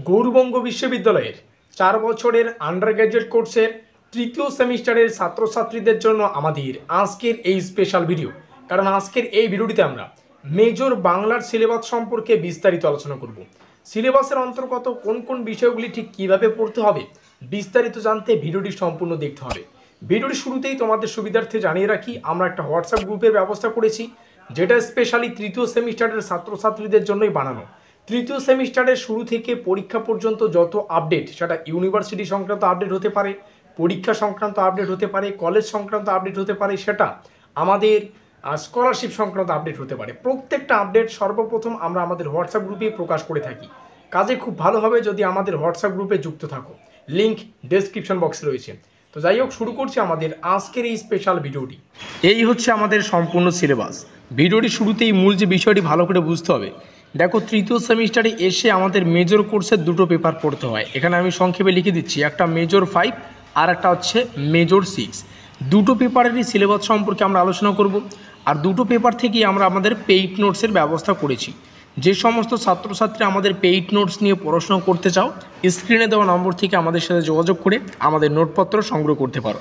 গৌরবঙ্গ বিশ্ববিদ্যালয়ের 4 বছরের under graduate কোর্সের তৃতীয় সেমিস্টারের ছাত্রছাত্রীদের জন্য আমাদের আজকের এই স্পেশাল ভিডিও। কারণ আজকের এই ভিডিওটিতে আমরা মেজর বাংলার সিলেবাস সম্পর্কে বিস্তারিত আলোচনা করব। সিলেবাসের অন্তর্গত কোন কোন বিষয়গুলি ঠিক কিভাবে পড়তে হবে বিস্তারিত জানতে ভিডিওটি সম্পূর্ণ দেখতে হবে। ভিডিওটি শুরুতেই তোমাদের সুবিধার্থে জানিয়ে রাখি, আমরা একটা হোয়াটসঅ্যাপ গ্রুপের ব্যবস্থা করেছি, যেটা স্পেশালি তৃতীয় সেমিস্টারের ছাত্রছাত্রীদের জন্যই বানানো। তৃতীয় সেমিস্টারের শুরু থেকে পরীক্ষা পর্যন্ত যত আপডেট, সেটা ইউনিভার্সিটি সংক্রান্ত আপডেট হতে পারে, পরীক্ষা সংক্রান্ত আপডেট হতে পারে, কলেজ সংক্রান্ত আপডেট হতে পারে, সেটা আমাদের স্কলারশিপ সংক্রান্ত আপডেট হতে পারে, প্রত্যেকটা আপডেট সর্বপ্রথম আমরা আমাদের হোয়াটসঅ্যাপ গ্রুপে প্রকাশ করে থাকি। কাজে খুব ভালো হবে যদি আমাদের হোয়াটসঅ্যাপ গ্রুপে যুক্ত থাকো, লিঙ্ক ডেসক্রিপশন বক্সে রয়েছে। তো যাই হোক, শুরু করছি আমাদের আজকের এই স্পেশাল ভিডিওটি। এই হচ্ছে আমাদের সম্পূর্ণ সিলেবাস। ভিডিওটি শুরুতেই মূল যে বিষয়টি ভালো করে বুঝতে হবে, দেখো তৃতীয় সেমিস্টারে এসে আমাদের মেজর কোর্সের দুটো পেপার পড়তে হয়। এখানে আমি সংক্ষেপে লিখে দিচ্ছি, একটা মেজর 5 আর একটা হচ্ছে মেজর 6। দুটো পেপারেরই সিলেবাস সম্পর্কে আমরা আলোচনা করব। আর দুটো পেপার থেকেই আমরা আমাদের পেইড নোটসের ব্যবস্থা করেছি। যে সমস্ত ছাত্রছাত্রী আমাদের পেইড নোটস নিয়ে পড়াশোনা করতে চাও, স্ক্রিনে দেওয়া নম্বর থেকে আমাদের সাথে যোগাযোগ করে আমাদের নোটপত্র সংগ্রহ করতে পারো।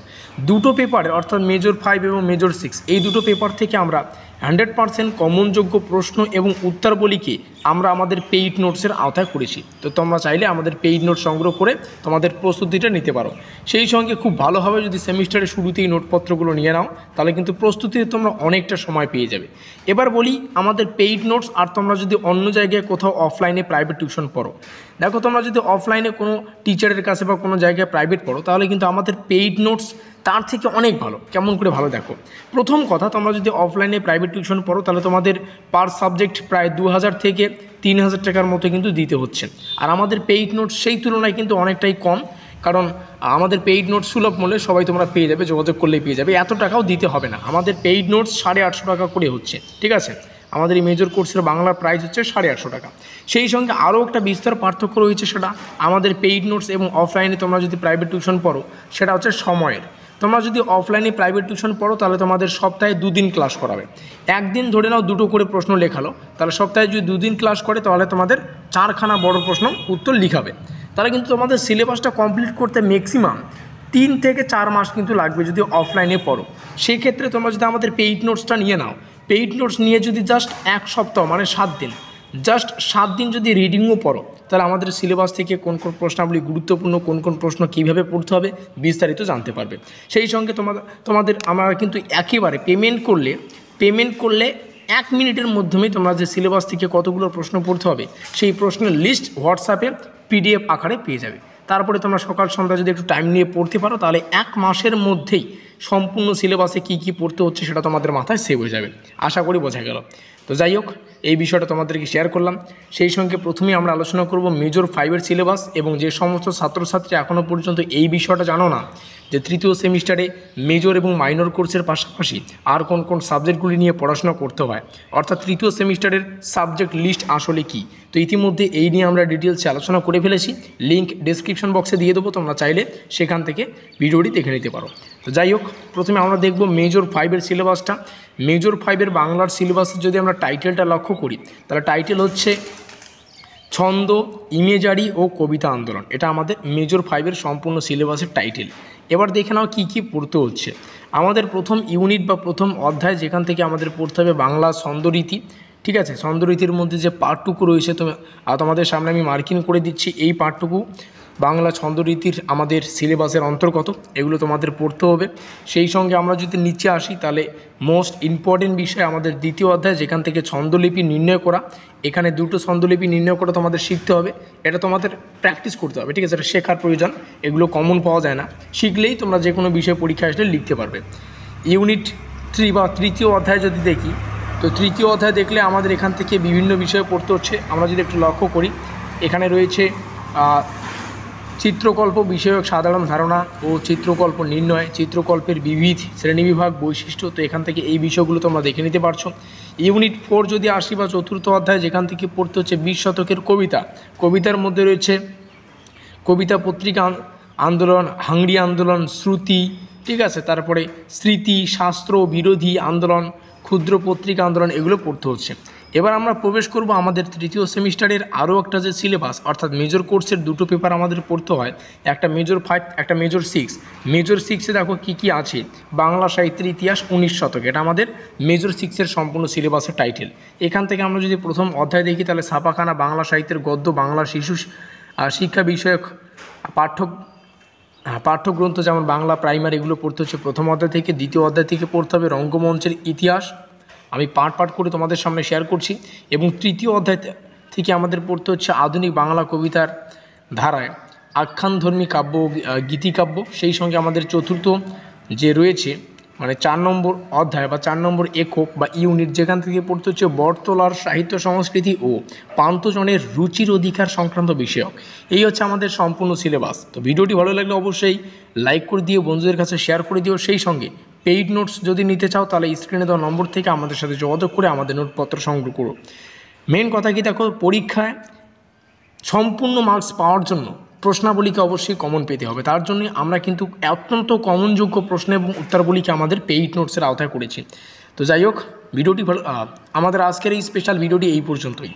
দুটো পেপারে অর্থাৎ মেজর 5 এবং মেজর 6 এই দুটো পেপার থেকে আমরা 100% কমনযোগ্য প্রশ্ন এবং উত্তরাবলীকে আমরা আমাদের পেইড নোটসের আওতায় করেছি। তো তোমরা চাইলে আমাদের পেইড নোট সংগ্রহ করে তোমাদের প্রস্তুতিটা নিতে পারো। সেই সঙ্গে খুব ভালো হবে যদি সেমিস্টারের শুরুতেই নোটপত্রগুলো নিয়ে নাও, তাহলে কিন্তু প্রস্তুতিতে তোমরা অনেকটা সময় পেয়ে যাবে। এবার বলি আমাদের পেইড নোটস, আর তোমরা যদি অন্য জায়গায় কোথাও অফলাইনে প্রাইভেট টিউশন পড়ো, দেখো তোমরা যদি অফলাইনে কোনো টিচারের কাছে বা কোনো জায়গায় প্রাইভেট পড়ো, তাহলে কিন্তু আমাদের পেইড নোটস তার থেকে অনেক ভালো। কেমন করে ভালো, দেখো প্রথম কথা, তোমরা যদি অফলাইনে প্রাইভেট টিউশন পড়ো তাহলে তোমাদের পার সাবজেক্ট প্রায় 2000 থেকে 3000 টাকার মতো কিন্তু দিতে হচ্ছে। আর আমাদের পেইড নোটস সেই তুলনায় কিন্তু অনেকটাই কম, কারণ আমাদের পেইড নোটস সুলভ মূল্যে সবাই তোমরা পেয়ে যাবে, যোগাযোগ করলেই পেয়ে যাবে। এত টাকাও দিতে হবে না। আমাদের পেইড নোটস 850 টাকা করে হচ্ছে, ঠিক আছে। আমাদের এই মেজর কোর্সের বাংলার প্রাইস হচ্ছে 850 টাকা। সেই সঙ্গে আরও একটা বিস্তর পার্থক্য রয়েছে, সেটা আমাদের পেইড নোটস এবং অফলাইনে তোমরা যদি প্রাইভেট টিউশন পড়ো, সেটা হচ্ছে সময়ের। তোমরা যদি অফলাইনে প্রাইভেট টিউশন পড়ো তাহলে তোমাদের সপ্তাহে 2 দিন ক্লাস করাবে। একদিন ধরে নাও 2টো করে প্রশ্ন লেখালো, তাহলে সপ্তাহে যদি 2 দিন ক্লাস করে তাহলে তোমাদের 4খানা বড় প্রশ্ন উত্তর লিখাবে। তাহলে কিন্তু তোমাদের সিলেবাসটা কমপ্লিট করতে ম্যাক্সিমাম 3 থেকে 4 মাস কিন্তু লাগবে যদি অফলাইনে পড়ো। সেই ক্ষেত্রে তোমরা যদি আমাদের পেইড নোটসটা নিয়ে নাও, পেইড নোটস নিয়ে যদি জাস্ট 1 সপ্তাহ মানে 7 দিন, জাস্ট 7 দিন যদি রিডিংও পড়ো, তাহলে আমাদের সিলেবাস থেকে কোন কোন প্রশ্নাবলী গুরুত্বপূর্ণ, কোন কোন প্রশ্ন কীভাবে পড়তে হবে বিস্তারিত জানতে পারবে। সেই সঙ্গে তোমাদের আমরা কিন্তু একেবারে পেমেন্ট করলে 1 মিনিটের মাধ্যমেই তোমরা যে সিলেবাস থেকে কতগুলো প্রশ্ন পড়তে হবে সেই প্রশ্নের লিস্ট হোয়াটসঅ্যাপে PDF আকারে পেয়ে যাবে। তারপরে তোমরা সকাল সন্ধ্যা যদি একটু টাইম নিয়ে পড়তে পারো, তাহলে 1 মাসের মধ্যেই সম্পূর্ণ সিলেবাসে কী কী পড়তে হচ্ছে সেটা তোমাদের মাথায় সেভ হয়ে যাবে। আশা করি বোঝা গেল। তো যাই হোক, এই বিষয়টা তোমাদেরকে শেয়ার করলাম। সেই সঙ্গে প্রথমেই আমরা আলোচনা করব মেজর 5-এর সিলেবাস, এবং যে সমস্ত ছাত্রছাত্রী এখনও পর্যন্ত এই বিষয়টা জানো না যে তৃতীয় সেমিস্টারে মেজর এবং মাইনর কোর্সের পাশাপাশি আর কোন কোন সাবজেক্টগুলি নিয়ে পড়াশোনা করতে হয়, অর্থাৎ তৃতীয় সেমিস্টারের সাবজেক্ট লিস্ট আসলে কি, তো ইতিমধ্যে এই নিয়ে আমরা ডিটেলসে আলোচনা করে ফেলেছি। লিঙ্ক ডেসক্রিপশন বক্সে দিয়ে দেবো, তোমরা চাইলে সেখান থেকে ভিডিওটি দেখে নিতে পারো। তো যাই হোক, প্রথমে আমরা দেখব মেজর 5-এর সিলেবাসটা। মেজর 5-এর বাংলার সিলেবাসে যদি আমরা টাইটেলটা লক্ষ্য করি, তাহলে টাইটেল হচ্ছে ছন্দ, ইমেজারি ও কবিতা আন্দোলন। এটা আমাদের মেজর 5-এর সম্পূর্ণ সিলেবাসের টাইটেল। এবার দেখে নাও কী কী পড়তে হচ্ছে। আমাদের প্রথম ইউনিট বা প্রথম অধ্যায়, যেখান থেকে আমাদের পড়তে হবে বাংলা ছন্দরীতি, ঠিক আছে। ছন্দরীতির মধ্যে যে পার্টটুকু রয়েছে তোমাদের সামনে আমি মার্কিং করে দিচ্ছি, এই পার্টটুকু বাংলা ছন্দরীতির আমাদের সিলেবাসের অন্তর্গত, এগুলো তোমাদের পড়তে হবে। সেই সঙ্গে আমরা যদি নিচে আসি, তাহলে মোস্ট ইম্পর্টেন্ট বিষয় আমাদের দ্বিতীয় অধ্যায়, যেখান থেকে ছন্দলিপি নির্ণয় করা। এখানে 2টো ছন্দলিপি নির্ণয় করা তোমাদের শিখতে হবে। এটা তোমাদের প্র্যাকটিস করতে হবে, ঠিক আছে। এটা শেখার প্রয়োজন, এগুলো কমন পাওয়া যায় না, শিখলেই তোমরা যে কোনো বিষয় পরীক্ষা আসলে লিখতে পারবে। ইউনিট 3 বা তৃতীয় অধ্যায় যদি দেখি, তো তৃতীয় অধ্যায় দেখলে আমাদের এখান থেকে বিভিন্ন বিষয় পড়তে হচ্ছে। আমরা যদি একটু লক্ষ্য করি, এখানে রয়েছে চিত্রকল্প বিষয়ক সাধারণ ধারণা ও চিত্রকল্প নির্ণয়, চিত্রকল্পের বিবিধ শ্রেণীবিভাগ, বৈশিষ্ট্য। তো এখান থেকে এই বিষয়গুলো তোমরা দেখে নিতে পারছো। ইউনিট 4 যদি আসি বা চতুর্থ অধ্যায়, যেখান থেকে পড়তে হচ্ছে 20 শতকের কবিতা। কবিতার মধ্যে রয়েছে কবিতা পত্রিকা আন্দোলন, হাংরি আন্দোলন, শ্রুতি, ঠিক আছে। তারপরে স্মৃতি, শাস্ত্র বিরোধী আন্দোলন, ক্ষুদ্র পত্রিকা আন্দোলন, এগুলো পড়তে হচ্ছে। এবার আমরা প্রবেশ করব আমাদের তৃতীয় সেমিস্টারের আরও একটা যে সিলেবাস, অর্থাৎ মেজর কোর্সের দুটো পেপার আমাদের পড়তে হয়, একটা মেজর 5 একটা মেজর 6। মেজর 6-এ দেখো কী কী আছে, বাংলা সাহিত্যের ইতিহাস 19 শতক, এটা আমাদের মেজর 6-এর সম্পূর্ণ সিলেবাসের টাইটেল। এখান থেকে আমরা যদি প্রথম অধ্যায় দেখি তাহলে ছাপাখানা বাংলা সাহিত্যের গদ্য বাংলা শিশু শিক্ষা বিষয়ক পাঠ্যগ্রন্থ যেমন বাংলা প্রাইমারি এগুলো পড়তে হচ্ছে প্রথম অধ্যায় থেকে। দ্বিতীয় অধ্যায় থেকে পড়তে হবে রঙ্গমঞ্চের ইতিহাস, আমি পাঠ করে তোমাদের সামনে শেয়ার করছি। এবং তৃতীয় অধ্যায় থেকে আমাদের পড়তে হচ্ছে আধুনিক বাংলা কবিতার ধারায় আখ্যানধর্মী কাব্য গীতিকাব্য। সেই সঙ্গে আমাদের চতুর্থ যে রয়েছে মানে 4 নম্বর অধ্যায় বা 4 নম্বর একক বা ইউনিট, যেখান থেকে পড়তে হচ্ছে বটতলার সাহিত্য সংস্কৃতি ও পান্থজনের রুচির অধিকার সংক্রান্ত বিষয়ক। এই হচ্ছে আমাদের সম্পূর্ণ সিলেবাস। তো ভিডিওটি ভালো লাগলে অবশ্যই লাইক করে দিও, বন্ধুদের কাছে শেয়ার করে দিও। সেই সঙ্গে পেইড নোটস যদি নিতে চাও তাহলে স্ক্রিনে দেওয়া নম্বর থেকে আমাদের সাথে যোগাযোগ করে আমাদের নোটপত্র সংগ্রহ করো। মেন কথা কি দেখো, পরীক্ষায় সম্পূর্ণ মার্কস পাওয়ার জন্য প্রশ্নাবলীকে অবশ্যই কমন পেতে হবে। তার জন্য আমরা কিন্তু অত্যন্ত কমনযোগ্য প্রশ্ন এবং উত্তরগুলিকে আমাদের পেইড নোটসের আওতায় করেছি। তো যাই হোক, ভিডিওটি ভালো, আমাদের আজকের এই স্পেশাল ভিডিওটি এই পর্যন্তই।